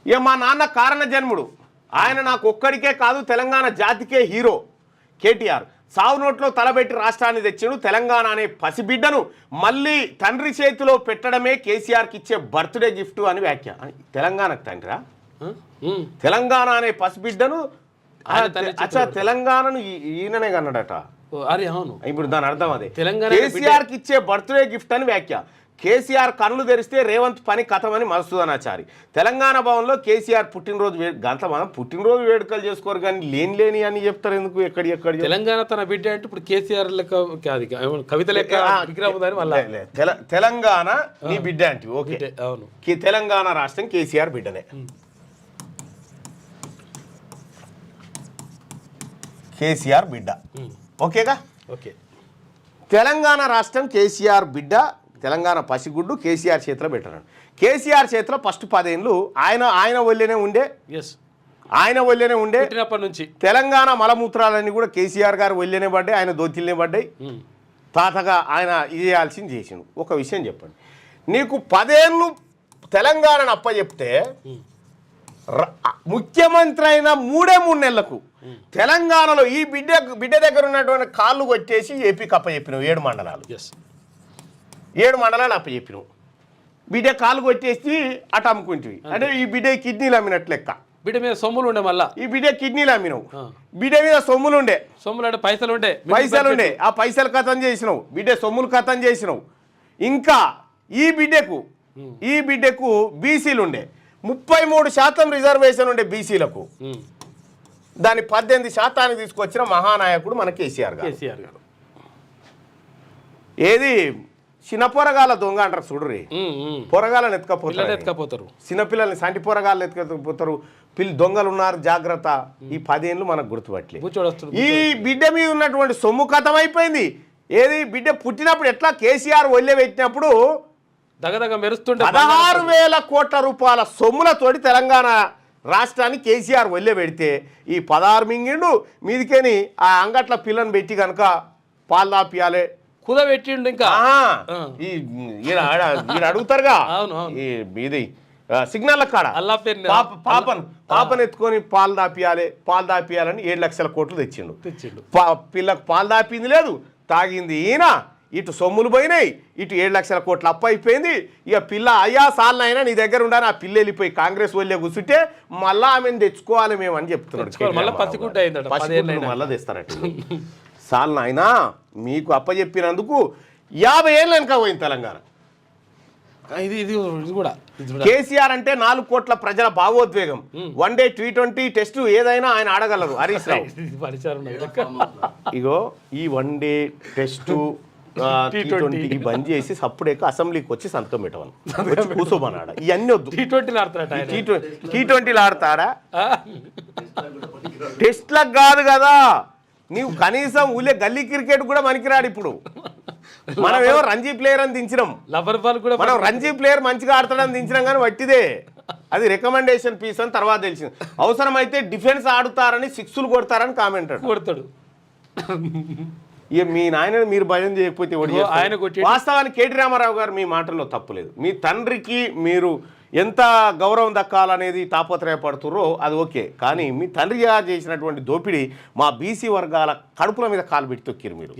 ఇక మా నాన్న కారణ జన్ముడు, ఆయన నాకు ఒక్కడికే కాదు తెలంగాణ జాతికే హీరో కేటీఆర్. సావు నోట్లో తలబెట్టి రాష్ట్రాన్ని తెచ్చాడు. తెలంగాణ అనే పసిబిడ్డను మళ్ళీ తండ్రి చేతిలో పెట్టడమే కేసీఆర్కి ఇచ్చే బర్త్డే గిఫ్ట్ అని వ్యాఖ్య. తెలంగాణకు తండ్రా? తెలంగాణ అనే పసిబిడ్డను తెలంగాణను ఈయననే కన్నాడట. అవును, ఇప్పుడు దాని అర్థం అదే, కేసీఆర్కి ఇచ్చే బర్త్డే గిఫ్ట్ అని వ్యాఖ్య. కేసీఆర్ కన్నులు తెరిస్తే రేవంత్ పని కథమని మధుసూదనాచారి. తెలంగాణ భవన్లో కేసీఆర్ పుట్టినరోజు గంట మనం పుట్టినరోజు వేడుకలు చేసుకోరు కానీ లేని అని చెప్తారు ఎందుకు? ఎక్కడ తెలంగాణ తన బిడ్డ అంటే ఇప్పుడు కేసీఆర్ లెక్క కవిత లెక్క తెలంగాణ నీ బిడ్డ అంటే ఓకే. అవును, తెలంగాణ రాష్ట్రం కేసీఆర్ బిడ్డనే. కేసీఆర్ బిడ్డ ఓకేగా? ఓకే. తెలంగాణ రాష్ట్రం కేసీఆర్ బిడ్డ, తెలంగాణ పసిగుడ్డు కేసీఆర్ చేతిలో పెట్టాడు. కేసీఆర్ చేతిలో ఫస్ట్ 10 ఏళ్ళు ఆయన ఒళ్ళేనే ఉండే. ఆయన ఒళ్ళేనే ఉండే నుంచి. తెలంగాణ మలమూత్రాలన్నీ కూడా కేసీఆర్ గారు ఒళ్ళేనే పడ్డాయి, ఆయన దోతిల్నే పడ్డాయి. తాతగా ఆయన చేయాల్సింది చేసిండు. ఒక విషయం చెప్పండి, నీకు 10 ఏళ్ళు తెలంగాణను అప్పచెప్తే ముఖ్యమంత్రి అయిన 3 నెలలకు తెలంగాణలో ఈ బిడ్డ దగ్గర ఉన్నటువంటి కాళ్ళు కొట్టేసి ఏపీకి అప్పచెప్పినావు. 7 మండలాలు 7 మండలాలు అప్పచెప్పినావు. బిడ్డ కాళ్ళు కొట్టేసి అటు అమ్ముకుంటువి. అంటే ఈ బిడ్డ కిడ్నీలు అమ్మినట్లు లెక్క. బిడ్డ మీద సొమ్ములు ఉండే, మళ్ళీ ఈ బిడ్డ కిడ్నీలు అమ్మినావు. బిడ్డ మీద సొమ్ములు ఉండే, అంటే పైసలు ఉండే. ఆ పైసలు కథం చేసినావు, బిడ్డ సొమ్ములు కథం చేసినావు. ఇంకా ఈ బిడ్డకు బీసీలు ఉండే, 33% రిజర్వేషన్ ఉండే బీసీలకు. దాని 18% తీసుకొచ్చిన మహానాయకుడు మన కేసీఆర్ గారు. ఏది చిన్న పొరగాల దొంగ అంటారు చూడరి, పొరగాలను ఎత్తుకపోతారు, చిన్నపిల్లల్ని సంటి పొరగాలను ఎత్తుకపోతారు. దొంగలు ఉన్నారు జాగ్రత్త. ఈ 10 ఏళ్ళు మనకు గుర్తుపట్టలేదు. ఈ బిడ్డ మీద ఉన్నటువంటి సొమ్ము కథం అయిపోయింది. ఏది బిడ్డ పుట్టినప్పుడు ఎట్లా కేసీఆర్ ఒళ్ళే పెట్టినప్పుడు దగదగ మెరుస్తుంటే 16,000 కోట్ల రూపాయల సొమ్ములతోటి తెలంగాణ రాష్ట్రాన్ని కేసీఆర్ ఒళ్ళే పెడితే ఈ 16 మింగిండు. మీదికేని ఆ అంగట్ల పిల్లని పెట్టి కనుక పాలు దాపియాలి కుదబెట్టిండు. ఇంకా ఈయన అడుగుతారుగా ఇది సిగ్నల్ కాడ పాపను ఎత్తుకొని పాలు దాపియాలని 7 లక్షల కోట్లు తెచ్చిండు. పిల్లకు పాలు దాపింది లేదు, తాగింది ఈయన. ఇటు సొమ్ములు పోయినాయి, ఇటు 7 లక్షల కోట్లు అప్పు అయిపోయింది. ఇక పిల్ల అయ్యా సార్లైనా నీ దగ్గర ఉండాలి. ఆ పిల్ల వెళ్ళిపోయి కాంగ్రెస్ వాళ్ళే కూర్చుంటే మళ్ళా ఆమెను తెచ్చుకోవాలి మేము అని చెప్తున్నాడు. మళ్ళా తెస్తారట సార్లు అయినా మీకు అప్పచెప్పినందుకు 50 ఏళ్ళు వెనక పోయింది తెలంగాణ. కేసీఆర్ అంటే 4 కోట్ల ప్రజల భావోద్వేగం. వన్డే T20 టెస్ట్ ఏదైనా ఆయన ఆడగలరు. హరీష్ రావు ఇగో ఈ వన్డే టెస్ట్ T20 బంద్ చేసి సప్పుడేక అసెంబ్లీకి వచ్చి సంతకం పెట్టమని వచ్చి కూర్చోమన్నాడు. ఇవన్నీ వద్దు. T20 ఆడతాడా? టెస్ట్లకు కాదు కదా. నీవు కనీసం ఊళ్ళే గల్లీ క్రికెట్ కూడా పనికిరాడు. ఇప్పుడు మనం ఏమో రంజీ ప్లేయర్ అని దించినాం, మనం రంజీ ప్లేయర్ మంచిగా ఆడతాడని దించినాం కానీ వట్టిదే. అది రికమెండేషన్ పీస్ అని తర్వాత తెలిసింది. అవసరమైతే డిఫెన్స్ ఆడుతారని 6లు కొడతారని కామెంట్ కొడతాడు. ఇక మీ నాయనని మీరు భయం చేయకపోతే వాస్తవానికి కేటీ రామారావు గారు మీ మాటల్లో తప్పులేదు. మీ తండ్రికి మీరు ఎంత గౌరవం దక్కాలనేది తాపత్రయపడుతుర్రో అది ఓకే. కానీ మీ తండ్రి చేసినటువంటి దోపిడీ మా బీసీ వర్గాల కడుపుల మీద కాలు పెట్టి తొక్కిరు మీరు.